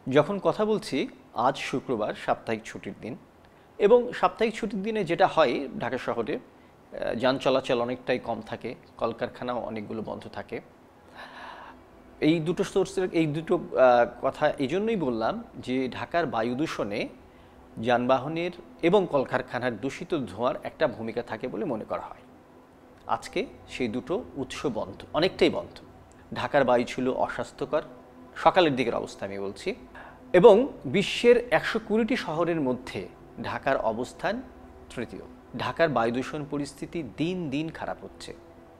যখন কথা বলছি, আজ শুক্রবার, সাপ্তাহিক ছুটির দিন। এবং সাপ্তাহিক ছুটির দিনে যেটা হয় ঢাকা শহরে, যান চলাচল অনেকটাই কম থাকে, কলকারখানাও অনেকগুলো বন্ধ থাকে। এই দুটো সোর্সের এই দুটো কথা এই জন্যই বললাম যে ঢাকার বায়ু দূষণে যানবাহনের এবং কলকারখানার দূষিত ধোঁয়ার একটা ভূমিকা থাকে বলে মনে করা হয়। আজকে সেই দুটো উৎস বন্ধ, অনেকটাই বন্ধ। ঢাকার বায়ু ছিল অস্বাস্থ্যকর, সকালের দিকের অবস্থা আমি বলছি। এবং বিশ্বের 120টি শহরের মধ্যে ঢাকার অবস্থান তৃতীয়। ঢাকার বায়ু দূষণ পরিস্থিতি দিন দিন খারাপ হচ্ছে।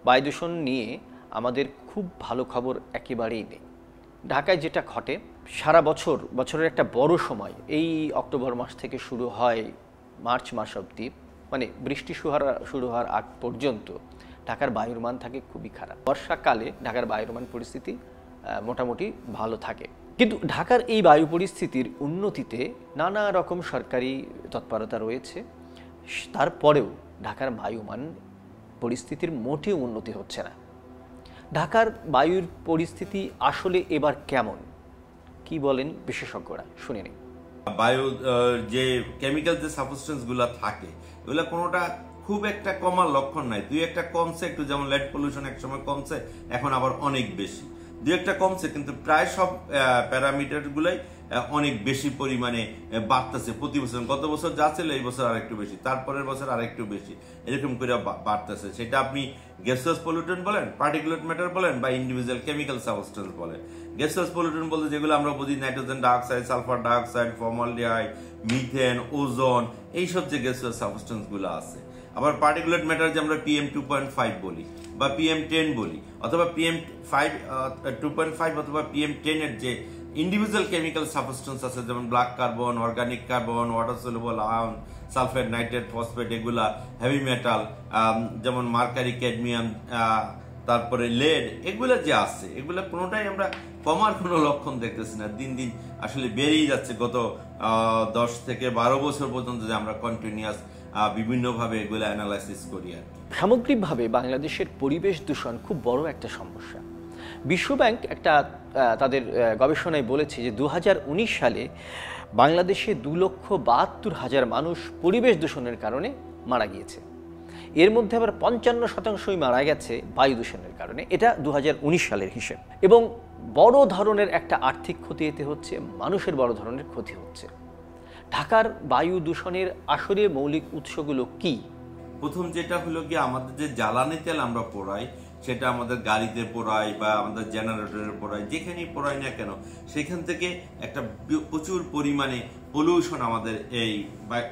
বায়ু দূষণ নিয়ে আমাদের খুব ভালো খবর একেবারেই নেই। ঢাকায় যেটা ঘটে, সারা বছরের একটা বড় সময় এই অক্টোবর মাস থেকে শুরু হয় মার্চ মাস অবধি, মানে বৃষ্টি শুরু হওয়ার আগ পর্যন্ত ঢাকার বায়ুর মান থাকে খুবই খারাপ। বর্ষাকালে ঢাকার বায়ুর মান পরিস্থিতি মোটামুটি ভালো থাকে। কিন্তু ঢাকার এই বায়ু পরিস্থিতির উন্নতিতে নানা রকম সরকারি তৎপরতা রয়েছে। তারপরেও ঢাকার বায়ুমান পরিস্থিতির মোটেও উন্নতি হচ্ছে না। ঢাকার বায়ুর পরিস্থিতি আসলে এবার কেমন, কি বলেন বিশেষজ্ঞরা, শুনে নিন। বায়ু যে কেমিক্যাল যে সাবস্টেন্স গুলা থাকে, এগুলা কোনোটা খুব একটা কমার লক্ষণ নাই। দুই একটা কমছে একটু, যেমন লেড পলিউশন এক সময় কমছে, এখন আবার অনেক বেশি। দুই একটা কমছে, কিন্তু প্রায় সব প্যারামিটার গুলাই অনেক বেশি পরিমাণে বাড়তেছে প্রতি বছর। গত বছর যা ছিল এই বছর আরেকটু বেশি, তারপরের বছর আরেকটু বেশি, এরকম করে বাড়তেছে। সেটা আপনি গ্যাসিয়াস পলিউটেন্ট বলেন, পার্টিকুলেট ম্যাটার বলেন, বা ইন্ডিভিজুয়াল কেমিক্যাল সাবস্টেন্স বলেন। গ্যাসিয়াস পলিউটেন্ট বলতে যেগুলো আমরা বুঝি, nitrogen dioxide, sulphur dioxide, formaldehyde, methane, ozone, এইসব যে গ্যাসিয়াস সাবস্টেন্স গুলো আছে। আবার পার্টিকুলেট ম্যাটার যে আমরা PM2.5 বলি বা PM10 বলি, অথবা PM2.5 অথবা PM10 এর যে ইন্ডিভিজুয়াল কেমিক্যাল সাবস্টেন্স আছে, যেমন black carbon, organic carbon, water soluble ion, sulphate, nitrate, phosphate, এগুলা হেভি মেটাল, যেমন মার্কারি, ক্যাডমিয়াম, তারপরে লেড, এগুলা যে আছে, এগুলা কোনোটাই আমরা কমার কোনো লক্ষণ দেখতেছি না। দিন দিন আসলে বেড়েই যাচ্ছে। গত 10 থেকে 12 বছর পর্যন্ত যে আমরা কন্টিনিউয়াস বিভিন্নভাবে এগুলো অ্যানালাইসিস করি আর কি। সামগ্রিকভাবে বাংলাদেশের পরিবেশ দূষণ খুব বড় একটা সমস্যা। বিশ্বব্যাংক একটা তাদের গবেষণায় বলেছে যে 2019 সালে বাংলাদেশে 2,72,000 মানুষ পরিবেশ দূষণের কারণে মারা গিয়েছে। এর মধ্যে আবার 55%ই মারা গেছে বায়ু দূষণের কারণে। এটা 2019 সালের হিসেব। এবং বড় ধরনের একটা আর্থিক ক্ষতি এতে হচ্ছে, মানুষের বড় ধরনের ক্ষতি হচ্ছে। ঢাকার বায়ু দূষণের আসলে মৌলিক উৎসগুলো কি? প্রথম যেটা হলো কি, আমাদের যে জ্বালানি তেল আমরা পোড়াই, সেটা আমাদের গাড়িতে পোড়াই বা আমাদের জেনারেটরে পোড়াই, যেখানেই পোড়াই না কেন, সেখান থেকে একটা প্রচুর পরিমাণে পলিউশন আমাদের এই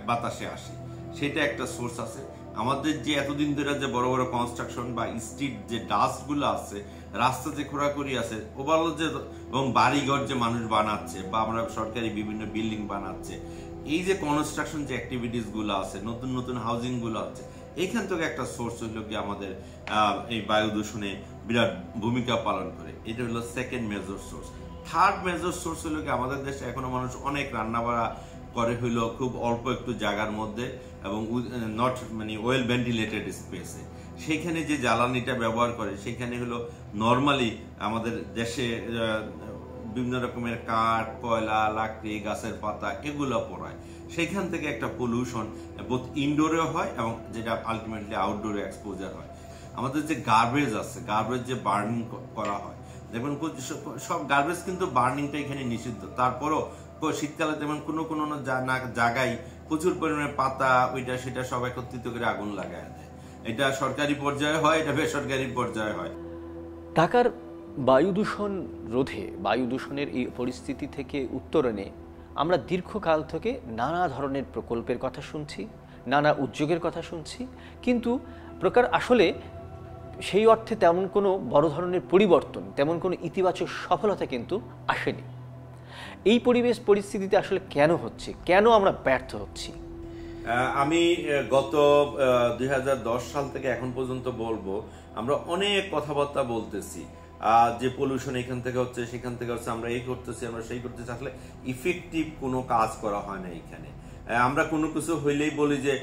বাতাসে আসে। সেটা একটা সোর্স আছে। আমাদের যে এতদিন ধরে যে বড় বড় কনস্ট্রাকশন বা স্ট্রিট যে ডাস্ট গুলো আছে, রাস্তা যে খোঁড়াখুড়ি আছে, ওভারঅল যে, এবং বাড়িঘর যে মানুষ বানাচ্ছে বা আমরা সরকারি বিভিন্ন বিল্ডিং বানাচ্ছে, এই যে কনস্ট্রাকশন যে অ্যাক্টিভিটিস গুলো আছে, নতুন নতুন হাউজিং গুলো আছে, এইখান থেকে একটা সোর্স হইল কি আমাদের এই বায়ু দূষণে বিরাট ভূমিকা পালন করে। এটা হলো second major source. Third major source হলো কি, আমাদের দেশে এখনো মানুষ অনেক রান্না বাড়া করে হইলো খুব অল্প একটু জায়গার মধ্যে, এবং নট মানে ওয়েল ভেন্টিলেটেড স্পেসে। সেইখানে যে জ্বালানিটা ব্যবহার করে, সেখানে হলো নর্মালি আমাদের দেশে বিভিন্ন রকমের কাঠ, কয়লা, লাকড়ি, গাছের পাতা, এগুলো পোড়ায়। সেখান থেকে একটা পলিউশন বোথ ইনডোরেও হয় এবং যেটা আলটিমেটলি আউটডোরে এক্সপোজার হয়। আমাদের যে গার্বেজ আছে, গার্বেজ যে বার্নিং করা হয়, দেখবেন সব গার্বেজ কিন্তু বার্নিংটা এখানে নিষিদ্ধ। তারপরও শীতকালে যেমন কোনো কোনো জায়গায় প্রচুর পরিমাণে পাতা, ওইটা সেটা সব একত্রিত করে আগুন লাগায় দেয়। এটা সরকারি পর্যায়ে হয়, এটা বেসরকারি পর্যায়ে হয়। ঢাকার বায়ু দূষণ রোধে, বায়ু দূষণের এই পরিস্থিতি থেকে উত্তরণে আমরা দীর্ঘকাল থেকে নানা ধরনের প্রকল্পের কথা শুনছি, নানা উদ্যোগের কথা শুনছি, কিন্তু আসলে সেই অর্থে তেমন কোনো বড় ধরনের পরিবর্তন, তেমন কোনো ইতিবাচক সফলতা কিন্তু আসেনি। এই পরিবেশ পরিস্থিতিতে আসলে কেন হচ্ছে, কেন আমরা ব্যর্থ হচ্ছি? আমি গত 2010 সাল থেকে এখন পর্যন্ত বলবো, আমরা অনেক কথাবার্তা বলতেছি যে পলিউশন এখান থেকে হচ্ছে, সেখান থেকে হচ্ছে, আমরা এই করতেছি, আমরা সেই করতেছি। আসলে ইফেক্টিভ কোনো কাজ করা হয় না এখানে। আমরা কোনো কিছু হইলেই বলি যে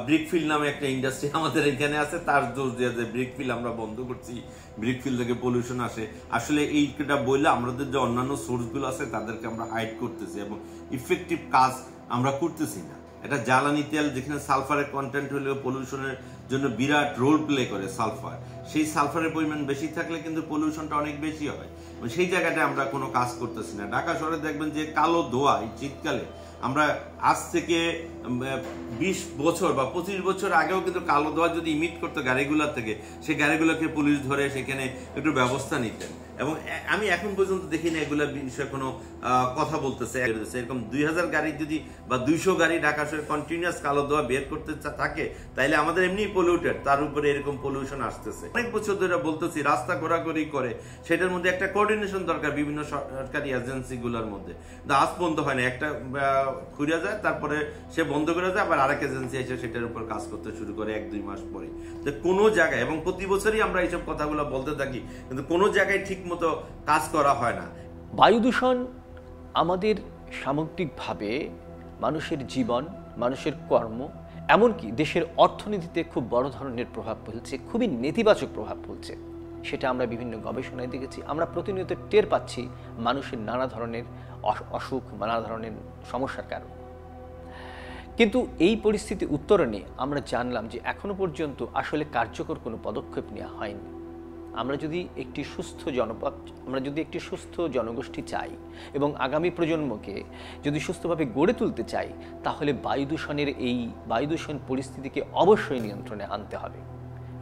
ব্রিকফিল্ড নামে একটা ইন্ডাস্ট্রি আমাদের এখানে আছে, তার দোষ দিয়ে যে ব্রিকফিল্ড আমরা বন্ধ করছি, ব্রিকফিল্ড থেকে পলিউশন আসে। আসলে এইটা বললে আমাদের যে অন্যান্য সোর্সগুলো আছে তাদেরকে আমরা হাইড করতেছি এবং ইফেক্টিভ কাজ আমরা করতেছি না। এটা জ্বালানি তেল যেখানে সালফারের কন্টেন্ট হলে পলিউশনের জন্য বিরাট রোল প্লে করে সালফার, সেই সালফারের পরিমাণ বেশি থাকলে কিন্তু পলিউশনটা অনেক বেশি হয়। সেই জায়গাটা আমরা কোনো কাজ করতেছি না। ঢাকা শহরে দেখবেন যে কালো ধোঁয়া এই শীতকালে, আমরা আজ থেকে 20 বছর বা 25 বছর আগেও কিন্তু কালো ধোঁয়া যদি ইমিট করতো গাড়িগুলোর থেকে, সেই গাড়িগুলোকে পুলিশ ধরে সেখানে একটু ব্যবস্থা নিতেন। এবং আমি এখন পর্যন্ত দেখি না এগুলোর বিষয়ে কোনো কথা বলতেছে। এরকম 2000 গাড়ি যদি বা 200 গাড়ি ঢাকা শহরে কন্টিনিউয়াস কালো ধোঁয়া বের করতে থাকে, তাইলে আমাদের এমনি পলিউটেড, তার উপরে এরকম পলিউশন আসতেছে। অনেক বছর ধরে বলতেছি রাস্তা ঘোরাঘুরি করে, সেটার মধ্যে একটা কোঅর্ডিনেশন দরকার বিভিন্ন সরকারি এজেন্সিগুলোর মধ্যে। আজ বন্ধ হয় না, একটা ঘুরে যায় তারপরে সে বন্ধ করে যায়, আবার আরেক এজেন্সি এসে সেটার উপর কাজ করতে শুরু করে 1-2 মাস পরে। তো কোনো জায়গায়, এবং প্রতি বছরই আমরা এইসব কথাগুলো বলতে থাকি, কিন্তু কোনো জায়গায় ঠিক মতো কাজ করা হয় না। বায়ু দূষণ আমাদের সামগ্রিকভাবে মানুষের জীবন, মানুষের কর্ম, এমনকি দেশের অর্থনীতিতে খুব বড় ধরনের প্রভাব ফেলছে, খুবই নেতিবাচক প্রভাব ফেলছে। সেটা আমরা বিভিন্ন গবেষণায় দেখেছি। আমরা প্রতিনিয়ত টের পাচ্ছি মানুষের নানা ধরনের অসুখ, নানা ধরনের সমস্যার কারণ। কিন্তু এই পরিস্থিতি উত্তরণে আমরা জানলাম যে এখনো পর্যন্ত আসলে কার্যকর কোনো পদক্ষেপ নেওয়া হয়নি। আমরা যদি একটি সুস্থ জনগোষ্ঠী চাই এবং আগামী প্রজন্মকে যদি সুস্থভাবে গড়ে তুলতে চাই, তাহলে বায়ু দূষণ পরিস্থিতিকে অবশ্যই নিয়ন্ত্রণে আনতে হবে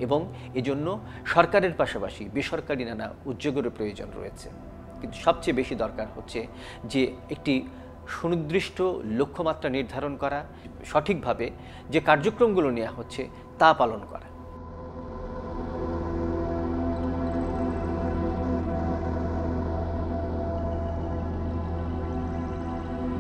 এবং এজন্য সরকারের পাশাপাশি বেসরকারি নানা উদ্যোগের প্রয়োজন রয়েছে। কিন্তু সবচেয়ে বেশি দরকার হচ্ছে যে একটি সুনির্দিষ্ট লক্ষ্যমাত্রা নির্ধারণ করা, সঠিকভাবে যে কার্যক্রমগুলো নেওয়া হচ্ছে তা পালন করা।